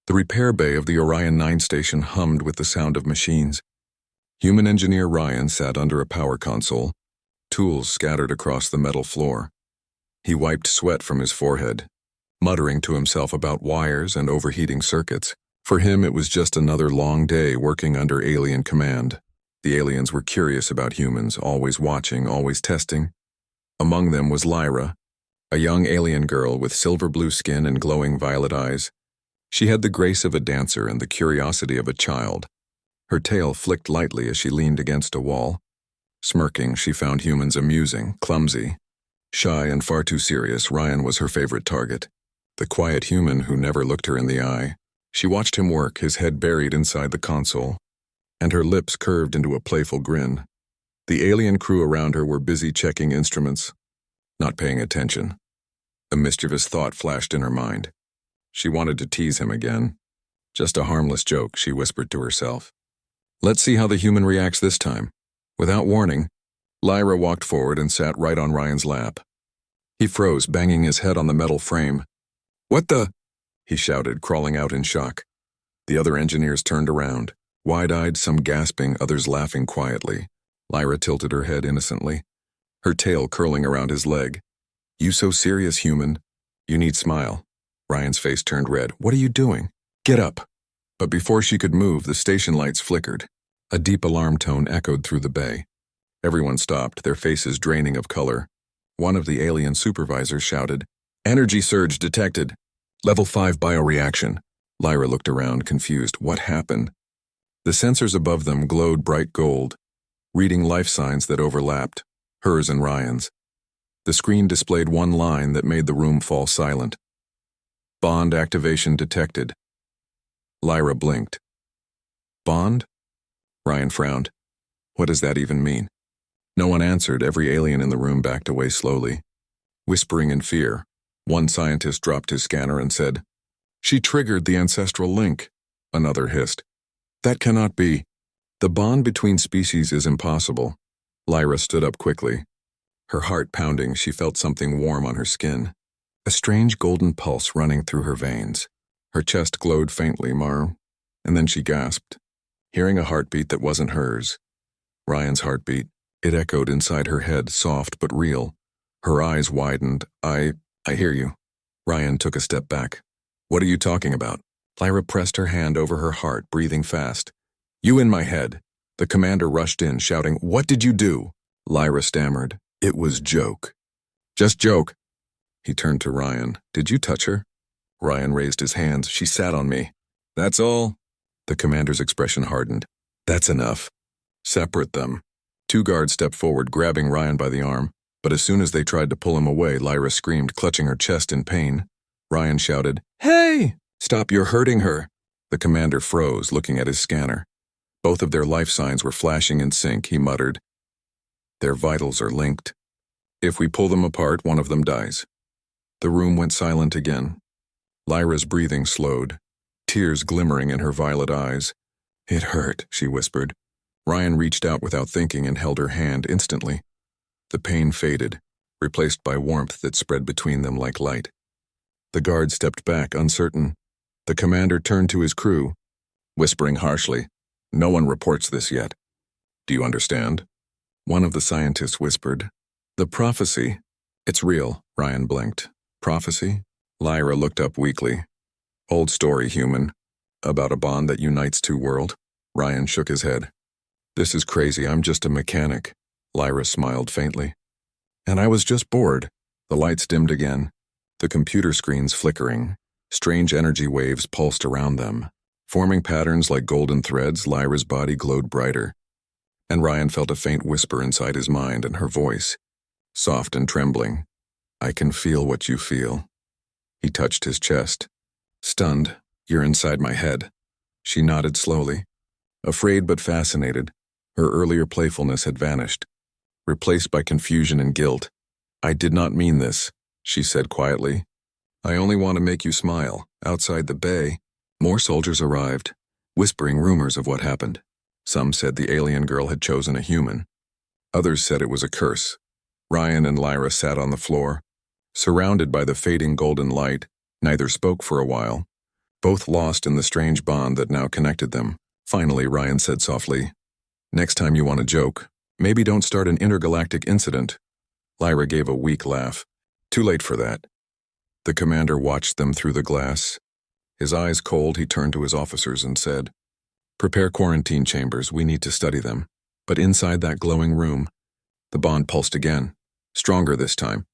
The repair bay of the Orion 9 station hummed with the sound of machines. Human engineer Ryan sat under a power console, tools scattered across the metal floor. He wiped sweat from his forehead, muttering to himself about wires and overheating circuits. For him, it was just another long day working under alien command. The aliens were curious about humans, always watching, always testing. Among them was Lyra, a young alien girl with silver blue skin and glowing violet eyes. She had the grace of a dancer and the curiosity of a child. Her tail flicked lightly as she leaned against a wall. Smirking, she found humans amusing, clumsy. Shy and far too serious, Ryan was her favorite target. The quiet human who never looked her in the eye. She watched him work, his head buried inside the console, and her lips curved into a playful grin. The alien crew around her were busy checking instruments, not paying attention. A mischievous thought flashed in her mind. She wanted to tease him again. Just a harmless joke, she whispered to herself. Let's see how the human reacts this time. Without warning, Lyra walked forward and sat right on Ryan's lap. He froze, banging his head on the metal frame. What the? He shouted, crawling out in shock. The other engineers turned around, wide-eyed, some gasping, others laughing quietly. Lyra tilted her head innocently, her tail curling around his leg. You so serious, human? You need smile. Ryan's face turned red. What are you doing? Get up. But before she could move, the station lights flickered. A deep alarm tone echoed through the bay. Everyone stopped, their faces draining of color. One of the alien supervisors shouted, Energy surge detected. Level 5 bioreaction. Lyra looked around, confused. What happened? The sensors above them glowed bright gold, reading life signs that overlapped, hers and Ryan's. The screen displayed one line that made the room fall silent. Bond activation detected. Lyra blinked. Bond? Ryan frowned. What does that even mean? No one answered. Every alien in the room backed away slowly. Whispering in fear, one scientist dropped his scanner and said, She triggered the ancestral link. Another hissed. That cannot be. The bond between species is impossible. Lyra stood up quickly. Her heart pounding, she felt something warm on her skin. A strange golden pulse running through her veins. Her chest glowed faintly, and then she gasped, hearing a heartbeat that wasn't hers. Ryan's heartbeat. It echoed inside her head, soft but real. Her eyes widened. I hear you. Ryan took a step back. What are you talking about? Lyra pressed her hand over her heart, breathing fast. You in my head. The commander rushed in, shouting, What did you do? Lyra stammered. It was joke. Just joke. He turned to Ryan. Did you touch her? Ryan raised his hands. She sat on me. That's all? The commander's expression hardened. That's enough. Separate them. Two guards stepped forward, grabbing Ryan by the arm, but as soon as they tried to pull him away, Lyra screamed, clutching her chest in pain. Ryan shouted, Hey! Stop, you're hurting her. The commander froze, looking at his scanner. Both of their life signs were flashing in sync, he muttered. Their vitals are linked. If we pull them apart, one of them dies. The room went silent again. Lyra's breathing slowed, tears glimmering in her violet eyes. It hurt, she whispered. Ryan reached out without thinking and held her hand instantly. The pain faded, replaced by warmth that spread between them like light. The guard stepped back, uncertain. The commander turned to his crew, whispering harshly, No one reports this yet. Do you understand? One of the scientists whispered, The prophecy. It's real, Ryan blinked. Prophecy? Lyra looked up weakly. Old story, human. About a bond that unites two worlds. Ryan shook his head. This is crazy, I'm just a mechanic. Lyra smiled faintly. And I was just bored. The lights dimmed again, the computer screens flickering. Strange energy waves pulsed around them. Forming patterns like golden threads, Lyra's body glowed brighter. And Ryan felt a faint whisper inside his mind, and her voice, soft and trembling. I can feel what you feel. He touched his chest. Stunned, You're inside my head. She nodded slowly. Afraid but fascinated, her earlier playfulness had vanished, replaced by confusion and guilt. I did not mean this, she said quietly. I only want to make you smile. Outside the bay, more soldiers arrived, whispering rumors of what happened. Some said the alien girl had chosen a human. Others said it was a curse. Ryan and Lyra sat on the floor, surrounded by the fading golden light. Neither spoke for a while. both lost in the strange bond that now connected them. Finally, Ryan said softly, "Next time you want a joke, maybe don't start an intergalactic incident." Lyra gave a weak laugh. "Too late for that." The commander watched them through the glass. His eyes cold, he turned to his officers and said, "Prepare quarantine chambers, we need to study them." But inside that glowing room, the bond pulsed again, stronger this time.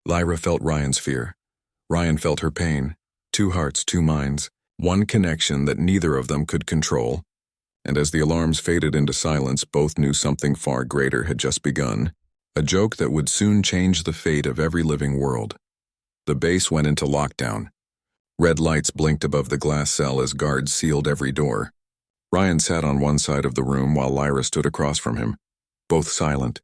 Lyra felt Ryan's fear. Ryan felt her pain. Two hearts, two minds, one connection that neither of them could control. And as the alarms faded into silence, both knew something far greater had just begun, a joke that would soon change the fate of every living world. The base went into lockdown. Red lights blinked above the glass cell as guards sealed every door. Ryan sat on one side of the room while Lyra stood across from him, both silent.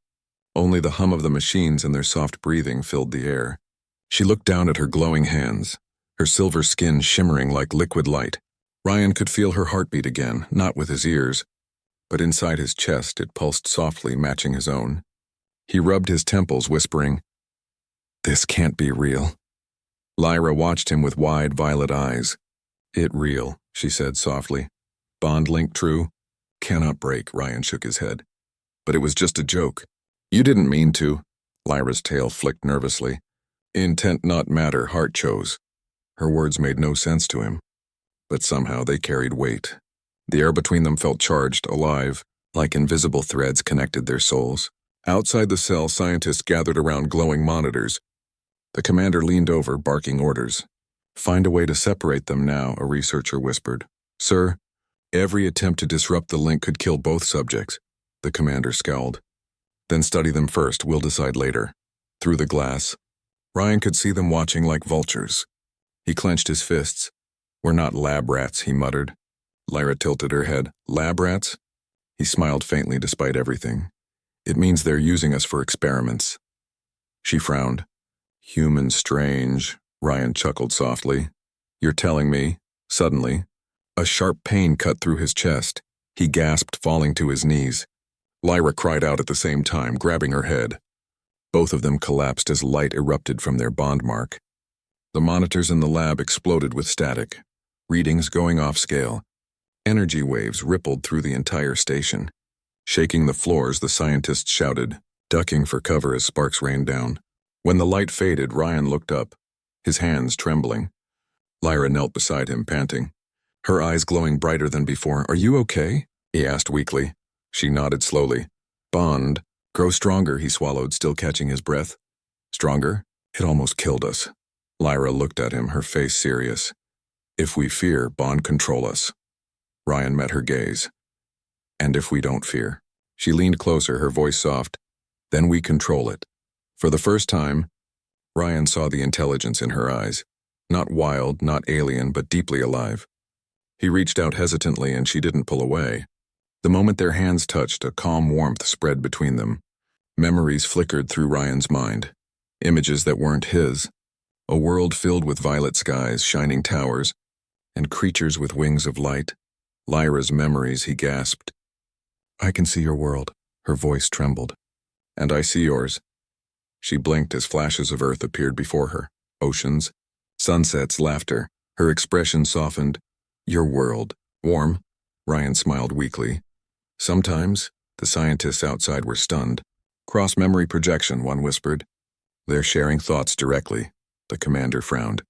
Only the hum of the machines and their soft breathing filled the air. She looked down at her glowing hands, her silver skin shimmering like liquid light. Ryan could feel her heartbeat again, not with his ears, but inside his chest it pulsed softly, matching his own. He rubbed his temples, whispering, "This can't be real." Lyra watched him with wide violet eyes. "It real," she said softly. "Bond link true?" "Cannot break," Ryan shook his head. "But it was just a joke." "You didn't mean to." Lyra's tail flicked nervously. "Intent not matter, heart chose." Her words made no sense to him, but somehow they carried weight. The air between them felt charged, alive, like invisible threads connected their souls. Outside the cell, scientists gathered around glowing monitors. The commander leaned over, barking orders. "Find a way to separate them now," a researcher whispered. "Sir, every attempt to disrupt the link could kill both subjects." The commander scowled. "Then study them first, we'll decide later." Through the glass, Ryan could see them watching like vultures. He clenched his fists. "We're not lab rats," he muttered. Lyra tilted her head. "Lab rats?" He smiled faintly despite everything. "It means they're using us for experiments." She frowned. "Human strange," Ryan chuckled softly. "You're telling me?" Suddenly, a sharp pain cut through his chest. He gasped, falling to his knees. Lyra cried out at the same time, grabbing her head. Both of them collapsed as light erupted from their bond mark. The monitors in the lab exploded with static, readings going off scale. Energy waves rippled through the entire station. Shaking the floors, the scientists shouted, ducking for cover as sparks rained down. When the light faded, Ryan looked up, his hands trembling. Lyra knelt beside him, panting, her eyes glowing brighter than before. "Are you okay?" he asked weakly. She nodded slowly. "Bond, grow stronger," he swallowed, still catching his breath. "Stronger? It almost killed us." Lyra looked at him, her face serious. "If we fear, bond control us." Ryan met her gaze. "And if we don't fear?" She leaned closer, her voice soft. "Then we control it." For the first time, Ryan saw the intelligence in her eyes. Not wild, not alien, but deeply alive. He reached out hesitantly and she didn't pull away. The moment their hands touched, a calm warmth spread between them. Memories flickered through Ryan's mind. Images that weren't his. A world filled with violet skies, shining towers, and creatures with wings of light. Lyra's memories, he gasped. "I can see your world." Her voice trembled. "And I see yours." She blinked as flashes of earth appeared before her. Oceans, sunsets, laughter. Her expression softened. "Your world. Warm." Ryan smiled weakly. "Sometimes." The scientists outside were stunned. "Cross-memory projection," one whispered. "They're sharing thoughts directly." The commander frowned.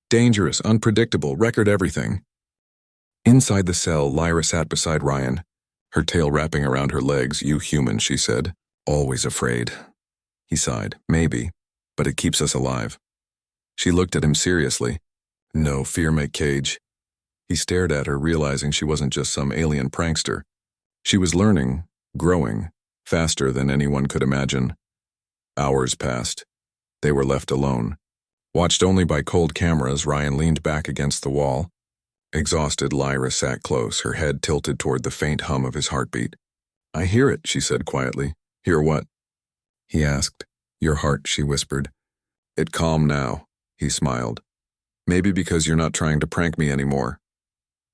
"Dangerous, unpredictable, record everything." Inside the cell, Lyra sat beside Ryan, her tail wrapping around her legs. "You human," she said. "Always afraid." He sighed. "Maybe, but it keeps us alive." She looked at him seriously. "No, fear may cage." He stared at her, realizing she wasn't just some alien prankster. She was learning, growing, faster than anyone could imagine. Hours passed. They were left alone. Watched only by cold cameras, Ryan leaned back against the wall. Exhausted, Lyra sat close, her head tilted toward the faint hum of his heartbeat. "I hear it," she said quietly. "Hear what?" he asked. "Your heart," she whispered. "It calm now," he smiled. "Maybe because you're not trying to prank me anymore."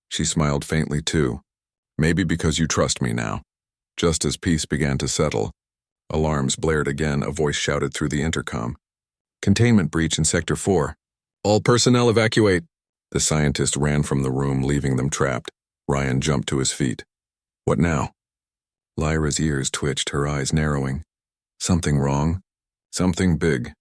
She smiled faintly too. "Maybe because you trust me now." Just as peace began to settle, alarms blared again. A voice shouted through the intercom. "Containment breach in Sector 4. All personnel evacuate." The scientist ran from the room, leaving them trapped. Ryan jumped to his feet. What now? Lyra's ears twitched, her eyes narrowing. Something wrong? Something big.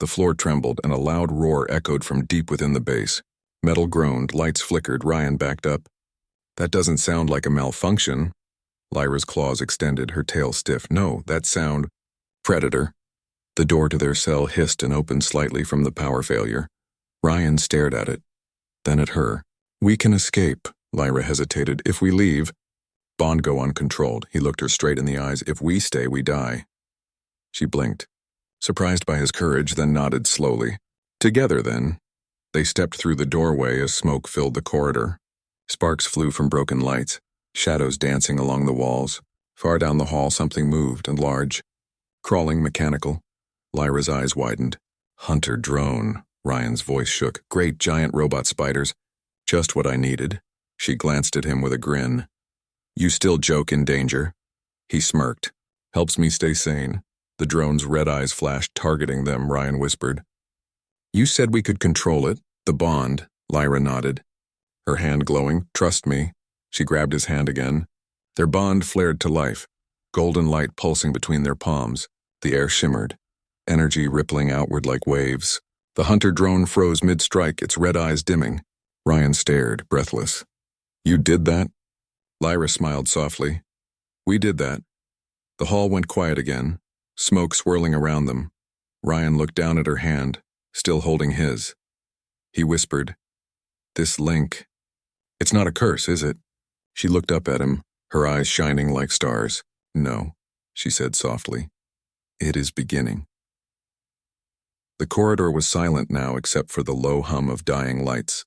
The floor trembled, and a loud roar echoed from deep within the base. Metal groaned, lights flickered, Ryan backed up. That doesn't sound like a malfunction. Lyra's claws extended, her tail stiff. No, that sound... Predator. The door to their cell hissed and opened slightly from the power failure. Ryan stared at it, then at her. We can escape, Lyra hesitated. If we leave, Bond go uncontrolled. He looked her straight in the eyes. If we stay, we die. She blinked, surprised by his courage, then nodded slowly. Together, then. They stepped through the doorway as smoke filled the corridor. Sparks flew from broken lights, shadows dancing along the walls. Far down the hall, something moved, and large. Crawling, mechanical. Lyra's eyes widened. Hunter drone. Ryan's voice shook. Great giant robot spiders. Just what I needed. She glanced at him with a grin. You still joke in danger? He smirked. Helps me stay sane. The drone's red eyes flashed, targeting them, Ryan whispered. You said we could control it. The bond. Lyra nodded. Her hand glowing. Trust me. She grabbed his hand again. Their bond flared to life. Golden light pulsing between their palms. The air shimmered. Energy rippling outward like waves. The hunter drone froze mid-strike, its red eyes dimming. Ryan stared, breathless. You did that? Lyra smiled softly. We did that. The hall went quiet again, smoke swirling around them. Ryan looked down at her hand, still holding his. He whispered, This link. It's not a curse, is it? She looked up at him, her eyes shining like stars. No, she said softly. It is beginning. The corridor was silent now except for the low hum of dying lights.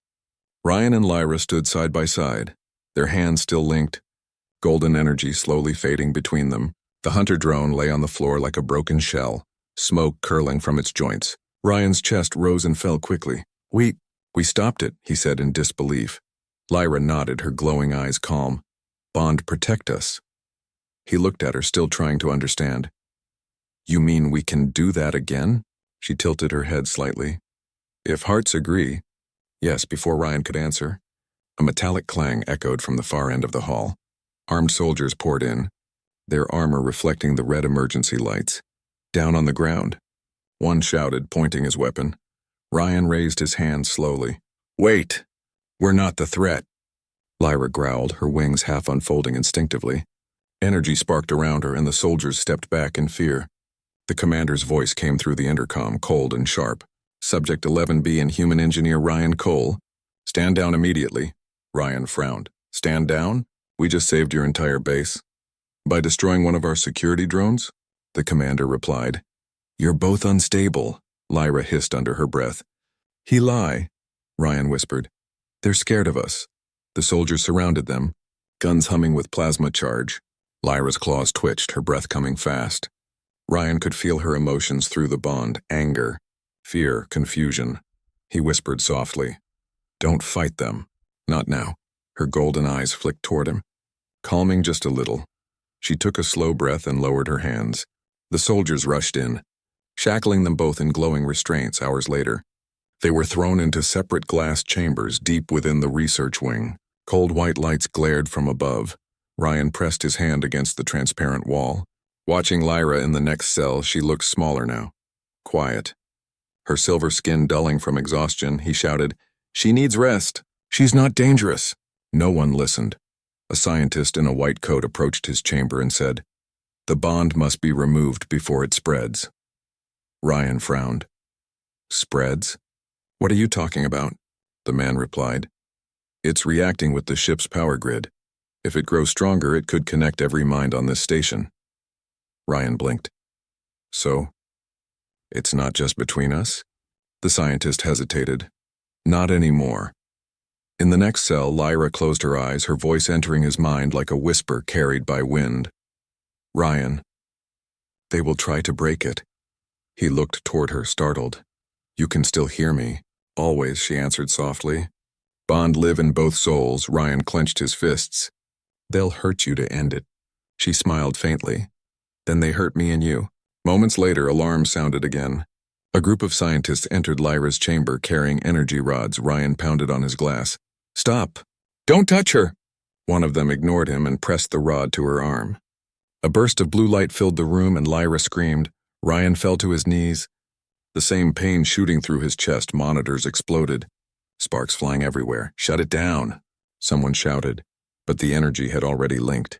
Ryan and Lyra stood side by side, their hands still linked, golden energy slowly fading between them. The hunter drone lay on the floor like a broken shell, smoke curling from its joints. Ryan's chest rose and fell quickly. We stopped it, he said in disbelief. Lyra nodded, her glowing eyes calm. Bond, protect us. He looked at her, still trying to understand. You mean we can do that again? She tilted her head slightly. If hearts agree. Yes, before Ryan could answer. A metallic clang echoed from the far end of the hall. Armed soldiers poured in, their armor reflecting the red emergency lights. Down on the ground. One shouted, pointing his weapon. Ryan raised his hand slowly. Wait! We're not the threat. Lyra growled, her wings half unfolding instinctively. Energy sparked around her, and the soldiers stepped back in fear. The commander's voice came through the intercom, cold and sharp. Subject 11B and human engineer Ryan Cole. Stand down immediately. Ryan frowned. Stand down? We just saved your entire base. By destroying one of our security drones? The commander replied. You're both unstable, Lyra hissed under her breath. He lie, Ryan whispered. They're scared of us. The soldiers surrounded them, guns humming with plasma charge. Lyra's claws twitched, her breath coming fast. Ryan could feel her emotions through the bond, anger, fear, confusion. He whispered softly, Don't fight them. Not now. Her golden eyes flicked toward him, calming just a little. She took a slow breath and lowered her hands. The soldiers rushed in, shackling them both in glowing restraints. Hours later, they were thrown into separate glass chambers deep within the research wing. Cold white lights glared from above. Ryan pressed his hand against the transparent wall. Watching Lyra in the next cell, she looked smaller now. Quiet. Her silver skin dulling from exhaustion, he shouted, She needs rest. She's not dangerous. No one listened. A scientist in a white coat approached his chamber and said, The bond must be removed before it spreads. Ryan frowned. Spreads? What are you talking about? The man replied. It's reacting with the ship's power grid. If it grows stronger, it could connect every mind on this station. Ryan blinked. So? It's not just between us? The scientist hesitated. Not anymore. In the next cell, Lyra closed her eyes, her voice entering his mind like a whisper carried by wind. Ryan. They will try to break it. He looked toward her, startled. You can still hear me. Always, she answered softly. Bond live in both souls. Ryan clenched his fists. They'll hurt you to end it. She smiled faintly. Then they hurt me and you. Moments later, alarms sounded again. A group of scientists entered Lyra's chamber carrying energy rods. Ryan pounded on his glass. "Stop! Don't touch her!" One of them ignored him and pressed the rod to her arm. A burst of blue light filled the room and Lyra screamed. Ryan fell to his knees. The same pain shooting through his chest. Monitors exploded. Sparks flying everywhere. "Shut it down!" Someone shouted, but the energy had already linked.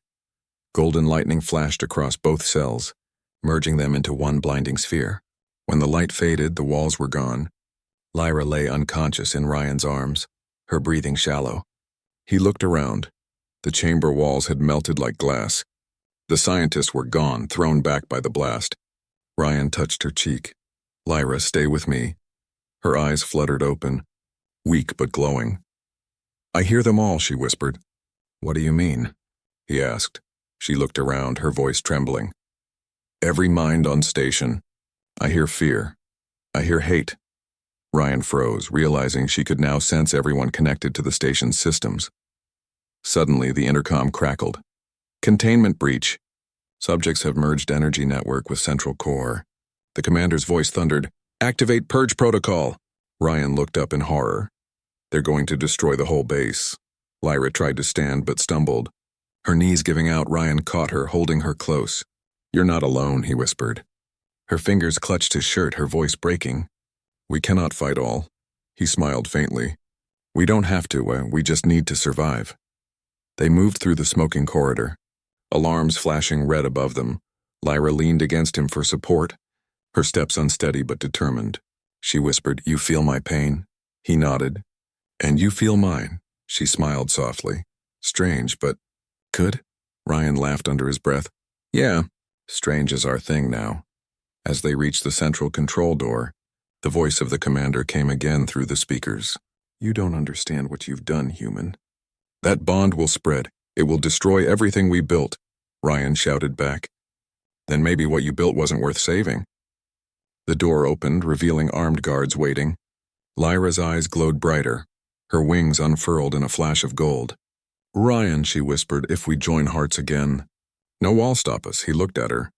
Golden lightning flashed across both cells, merging them into one blinding sphere. When the light faded, the walls were gone. Lyra lay unconscious in Ryan's arms, her breathing shallow. He looked around. The chamber walls had melted like glass. The scientists were gone, thrown back by the blast. Ryan touched her cheek. "Lyra, stay with me." Her eyes fluttered open, weak but glowing. "I hear them all," she whispered. "What do you mean?" he asked. She looked around, her voice trembling. "Every mind on station. I hear fear. I hear hate." Ryan froze, realizing she could now sense everyone connected to the station's systems. Suddenly, the intercom crackled. "Containment breach. Subjects have merged energy network with central core." The commander's voice thundered, "Activate purge protocol." Ryan looked up in horror. "They're going to destroy the whole base." Lyra tried to stand but stumbled. Her knees giving out, Ryan caught her, holding her close. "You're not alone," he whispered. Her fingers clutched his shirt, her voice breaking. "We cannot fight all." He smiled faintly. "We don't have to, we just need to survive." They moved through the smoking corridor, alarms flashing red above them. Lyra leaned against him for support, her steps unsteady but determined. She whispered, "You feel my pain?" He nodded. "And you feel mine." She smiled softly. "Strange, but could?" Ryan laughed under his breath. "Yeah, strange is our thing now." As they reached the central control door, the voice of the commander came again through the speakers. "You don't understand what you've done, human. That bond will spread. It will destroy everything we built." Ryan shouted back. "Then maybe what you built wasn't worth saving." The door opened, revealing armed guards waiting. Lyra's eyes glowed brighter, her wings unfurled in a flash of gold. "Ryan," she whispered, "if we join hearts again." "No wall stop us." He looked at her,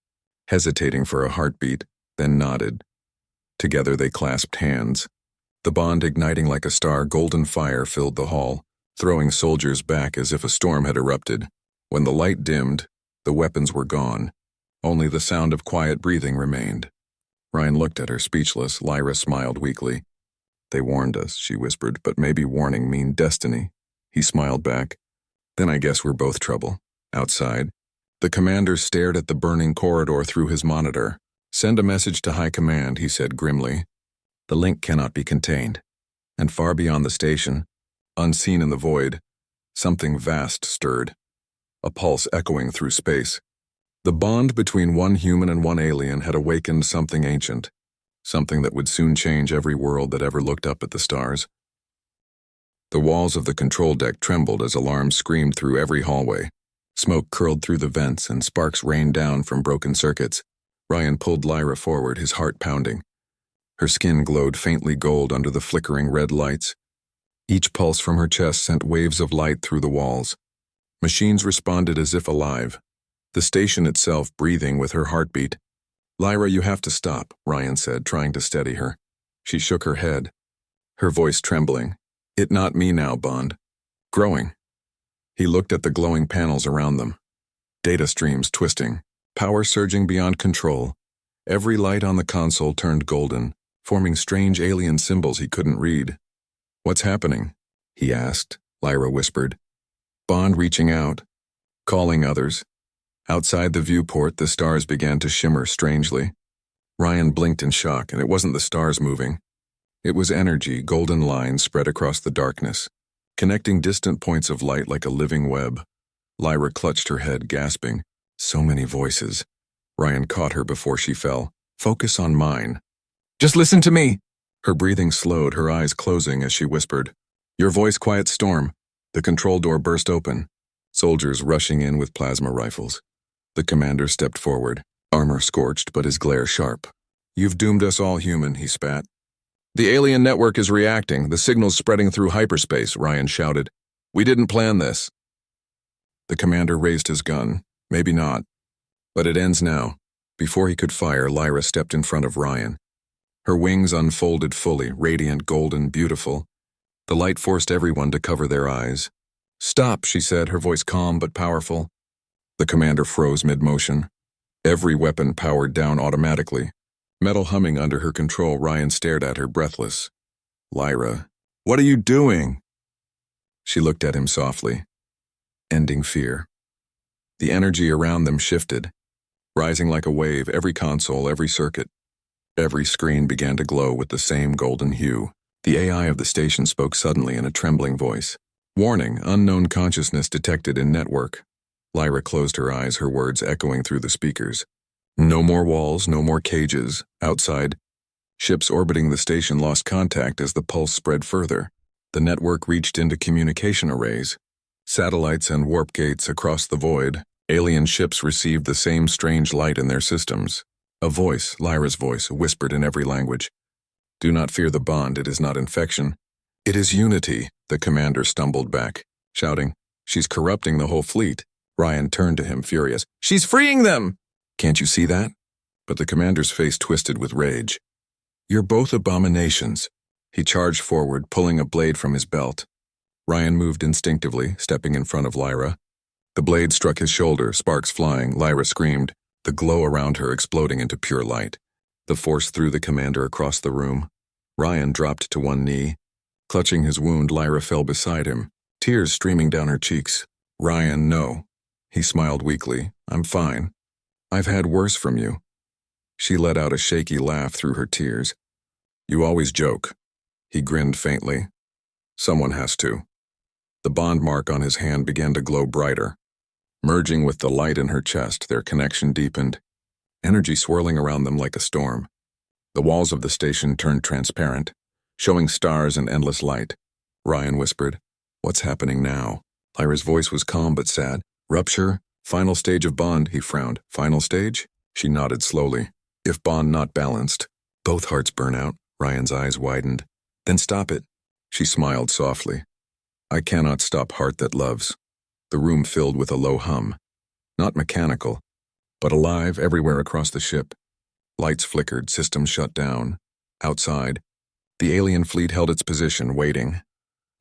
hesitating for a heartbeat, then nodded. Together they clasped hands. The bond igniting like a star, golden fire filled the hall, throwing soldiers back as if a storm had erupted. When the light dimmed, the weapons were gone. Only the sound of quiet breathing remained. Ryan looked at her, speechless. Lyra smiled weakly. "They warned us," she whispered, "but maybe warning mean destiny." He smiled back. "Then I guess we're both trouble." Outside, the commander stared at the burning corridor through his monitor. "Send a message to High Command," he said grimly. "The link cannot be contained." And far beyond the station, unseen in the void, something vast stirred, a pulse echoing through space. The bond between one human and one alien had awakened something ancient, something that would soon change every world that ever looked up at the stars. The walls of the control deck trembled as alarms screamed through every hallway. Smoke curled through the vents and sparks rained down from broken circuits. Ryan pulled Lyra forward, his heart pounding. Her skin glowed faintly gold under the flickering red lights. Each pulse from her chest sent waves of light through the walls. Machines responded as if alive, the station itself breathing with her heartbeat. "Lyra, you have to stop," Ryan said, trying to steady her. She shook her head, her voice trembling. "It not me now, Bond. Growing." He looked at the glowing panels around them. Data streams twisting, power surging beyond control. Every light on the console turned golden, forming strange alien symbols he couldn't read. "What's happening?" he asked. Lyra whispered. Bond reaching out, calling others. Outside the viewport, the stars began to shimmer strangely. Ryan blinked in shock, and it wasn't the stars moving. It was energy, golden lines spread across the darkness, connecting distant points of light like a living web. Lyra clutched her head, gasping. So many voices. Ryan caught her before she fell. "Focus on mine." "Just listen to me." Her breathing slowed, her eyes closing as she whispered. "Your voice quiets storm." The control door burst open, soldiers rushing in with plasma rifles. The commander stepped forward, armor scorched but his glare sharp. "You've doomed us all, human," he spat. "The alien network is reacting, the signal's spreading through hyperspace," Ryan shouted. "We didn't plan this." The commander raised his gun. "Maybe not. But it ends now." Before he could fire, Lyra stepped in front of Ryan. Her wings unfolded fully, radiant, golden, beautiful. The light forced everyone to cover their eyes. "Stop," she said, her voice calm but powerful. The commander froze mid-motion. Every weapon powered down automatically. Metal humming under her control, Ryan stared at her, breathless. "Lyra, what are you doing?" She looked at him softly, ending fear. The energy around them shifted, rising like a wave, every console, every circuit. Every screen began to glow with the same golden hue. The AI of the station spoke suddenly in a trembling voice. "Warning, unknown consciousness detected in network." Lyra closed her eyes, her words echoing through the speakers. No more walls, no more cages. Outside, ships orbiting the station lost contact as the pulse spread further. The network reached into communication arrays. Satellites and warp gates across the void. Alien ships received the same strange light in their systems. A voice, Lyra's voice, whispered in every language. "Do not fear the bond, it is not infection. It is unity." The commander stumbled back, shouting, "She's corrupting the whole fleet." Ryan turned to him, furious. "She's freeing them!" "Can't you see that?" But the commander's face twisted with rage. "You're both abominations." He charged forward, pulling a blade from his belt. Ryan moved instinctively, stepping in front of Lyra. The blade struck his shoulder, sparks flying. Lyra screamed, the glow around her exploding into pure light. The force threw the commander across the room. Ryan dropped to one knee. Clutching his wound, Lyra fell beside him, tears streaming down her cheeks. "Ryan, no." He smiled weakly. "I'm fine. I've had worse from you." She let out a shaky laugh through her tears. "You always joke." He grinned faintly. "Someone has to." The bond mark on his hand began to glow brighter. Merging with the light in her chest, their connection deepened, energy swirling around them like a storm. The walls of the station turned transparent, showing stars and endless light. Ryan whispered, "What's happening now?" Lyra's voice was calm but sad. "Rupture? Final stage of bond," he frowned. "Final stage?" She nodded slowly. "If bond not balanced, both hearts burn out." Ryan's eyes widened. "Then stop it." She smiled softly. "I cannot stop heart that loves." The room filled with a low hum. Not mechanical, but alive everywhere across the ship. Lights flickered, systems shut down. Outside, the alien fleet held its position, waiting.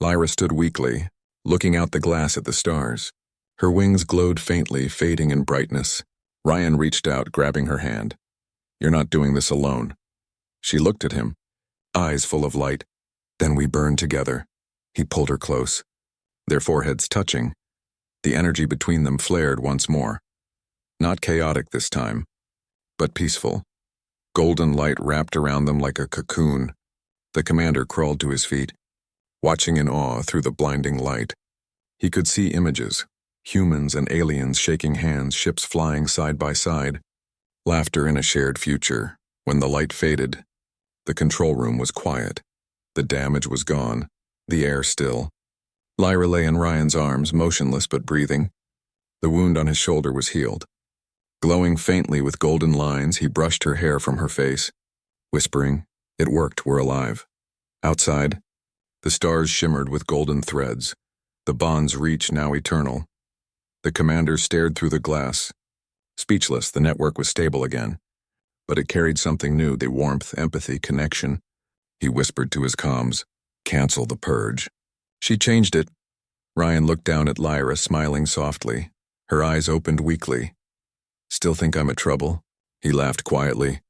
Lyra stood weakly, looking out the glass at the stars. Her wings glowed faintly, fading in brightness. Ryan reached out, grabbing her hand. "You're not doing this alone." She looked at him, eyes full of light. "Then we burn together." He pulled her close, their foreheads touching. The energy between them flared once more. Not chaotic this time, but peaceful. Golden light wrapped around them like a cocoon. The commander crawled to his feet, watching in awe through the blinding light. He could see images, humans and aliens shaking hands, ships flying side by side. Laughter in a shared future. When the light faded, the control room was quiet. The damage was gone, the air still. Lyra lay in Ryan's arms, motionless but breathing. The wound on his shoulder was healed. Glowing faintly with golden lines, he brushed her hair from her face, whispering, "It worked, we're alive." Outside, the stars shimmered with golden threads, the bond's reach now eternal. The commander stared through the glass. Speechless, the network was stable again. But it carried something new, the warmth, empathy, connection. He whispered to his comms, "Cancel the purge." She changed it. Ryan looked down at Lyra, smiling softly. Her eyes opened weakly. "Still think I'm a trouble?" He laughed quietly.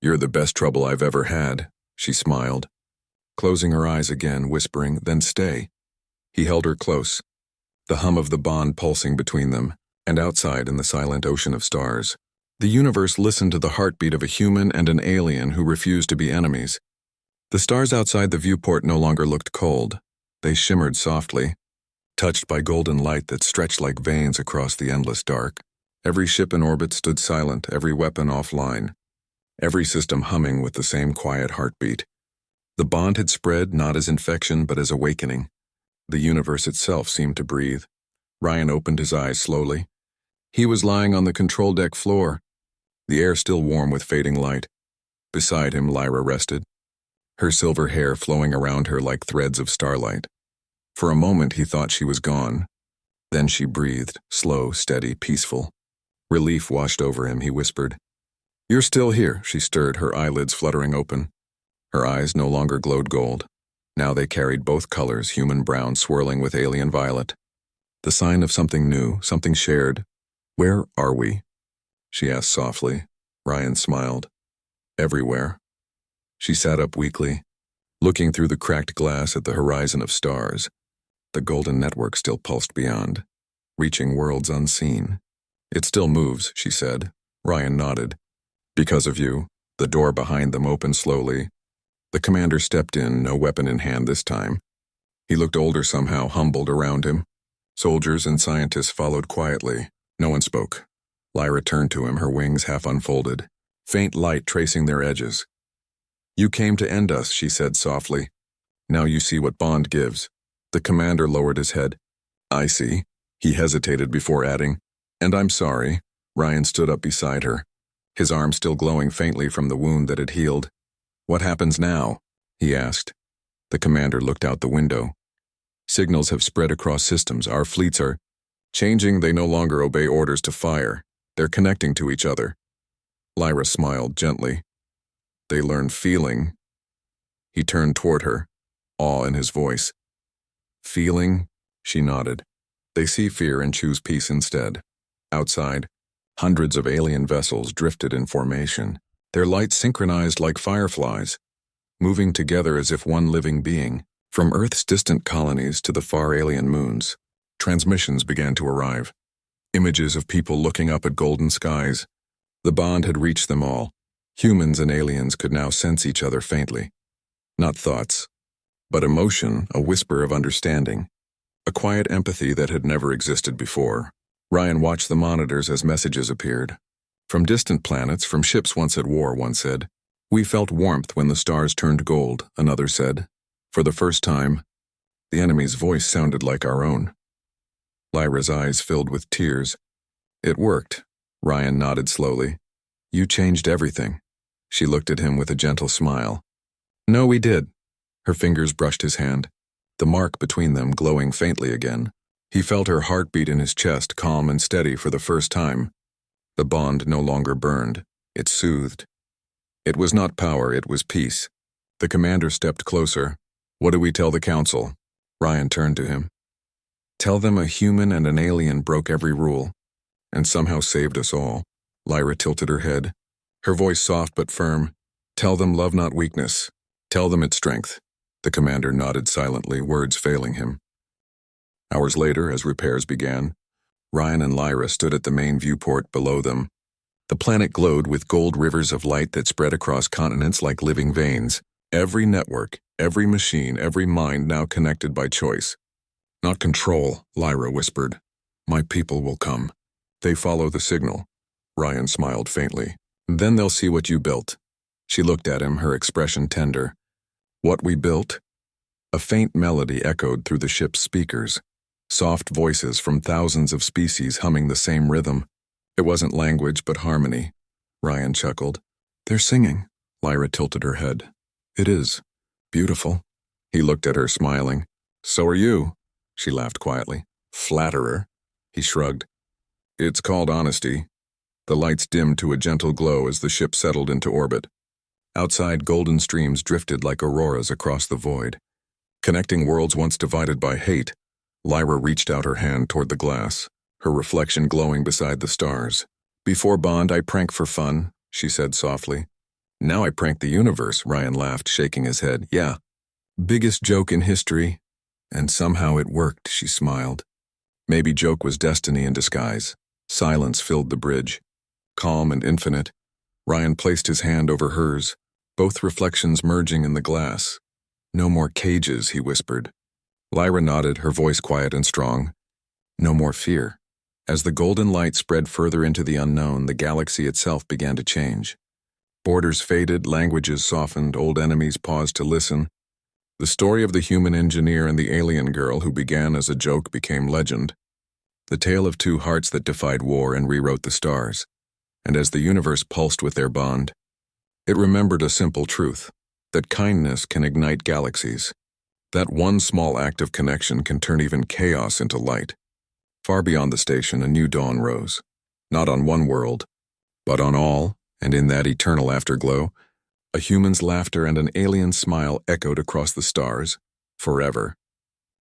"You're the best trouble I've ever had." She smiled, closing her eyes again, whispering, "Then stay." He held her close, the hum of the bond pulsing between them, and outside in the silent ocean of stars. The universe listened to the heartbeat of a human and an alien who refused to be enemies. The stars outside the viewport no longer looked cold. They shimmered softly, touched by golden light that stretched like veins across the endless dark. Every ship in orbit stood silent, every weapon offline, every system humming with the same quiet heartbeat. The bond had spread not as infection but as awakening. The universe itself seemed to breathe. Ryan opened his eyes slowly. He was lying on the control deck floor, the air still warm with fading light. Beside him, Lyra rested, her silver hair flowing around her like threads of starlight. For a moment he thought she was gone. Then she breathed, slow, steady, peaceful. Relief washed over him, he whispered. "You're still here," she stirred, her eyelids fluttering open. Her eyes no longer glowed gold. Now they carried both colors, human brown swirling with alien violet. The sign of something new, something shared. "Where are we?" she asked softly. Ryan smiled. "Everywhere." She sat up weakly, looking through the cracked glass at the horizon of stars. The golden network still pulsed beyond, reaching worlds unseen. "It still moves," she said. Ryan nodded. "Because of you." The door behind them opened slowly. The commander stepped in, no weapon in hand this time. He looked older somehow, humbled around him. Soldiers and scientists followed quietly. No one spoke. Lyra turned to him, her wings half unfolded, faint light tracing their edges. "You came to end us," she said softly. "Now you see what bond gives." The commander lowered his head. "I see." He hesitated before adding, "And I'm sorry." Ryan stood up beside her, his arm still glowing faintly from the wound that had healed. "What happens now?" he asked. The commander looked out the window. "Signals have spread across systems. Our fleets are changing. They no longer obey orders to fire. They're connecting to each other." Lyra smiled gently. "They learn feeling." He turned toward her, awe in his voice. "Feeling?" She nodded. "They see fear and choose peace instead." Outside, hundreds of alien vessels drifted in formation, their lights synchronized like fireflies, moving together as if one living being. From Earth's distant colonies to the far alien moons, transmissions began to arrive. Images of people looking up at golden skies. The bond had reached them all. Humans and aliens could now sense each other faintly. Not thoughts, but emotion, a whisper of understanding. A quiet empathy that had never existed before. Ryan watched the monitors as messages appeared. From distant planets, from ships once at war, one said. "We felt warmth when the stars turned gold," another said. For the first time, the enemy's voice sounded like our own. Lyra's eyes filled with tears. "It worked," Ryan nodded slowly. "You changed everything." She looked at him with a gentle smile. "No, we did." Her fingers brushed his hand, the mark between them glowing faintly again. He felt her heartbeat in his chest, calm and steady for the first time. The bond no longer burned. It soothed. It was not power, it was peace. The commander stepped closer. "What do we tell the council?" Ryan turned to him. "Tell them a human and an alien broke every rule, and somehow saved us all." Lyra tilted her head, her voice soft but firm. "Tell them love not weakness. Tell them it's strength." The commander nodded silently, words failing him. Hours later, as repairs began, Ryan and Lyra stood at the main viewport below them. The planet glowed with gold rivers of light that spread across continents like living veins. Every network, every machine, every mind now connected by choice. "Not control," Lyra whispered. "My people will come. They follow the signal." Ryan smiled faintly. "Then they'll see what you built." She looked at him, her expression tender. "What we built?" A faint melody echoed through the ship's speakers. Soft voices from thousands of species humming the same rhythm. It wasn't language, but harmony. Ryan chuckled. "They're singing." Lyra tilted her head. "It is. Beautiful." He looked at her, smiling. "So are you." She laughed quietly. "Flatterer." He shrugged. "It's called honesty." The lights dimmed to a gentle glow as the ship settled into orbit. Outside, golden streams drifted like auroras across the void. Connecting worlds once divided by hate, Lyra reached out her hand toward the glass, her reflection glowing beside the stars. "Before Bond, I prank for fun," she said softly. "Now I prank the universe," Ryan laughed, shaking his head. "Yeah. Biggest joke in history." "And somehow it worked," she smiled. Maybe joke was destiny in disguise. Silence filled the bridge. Calm and infinite, Ryan placed his hand over hers, both reflections merging in the glass. "No more cages," he whispered. Lyra nodded, her voice quiet and strong. "No more fear." As the golden light spread further into the unknown, the galaxy itself began to change. Borders faded, languages softened, old enemies paused to listen. The story of the human engineer and the alien girl who began as a joke became legend. The tale of two hearts that defied war and rewrote the stars. And as the universe pulsed with their bond, it remembered a simple truth, that kindness can ignite galaxies. That one small act of connection can turn even chaos into light. Far beyond the station, a new dawn rose. Not on one world, but on all, and in that eternal afterglow, A human's laughter and an alien smile echoed across the stars. Forever.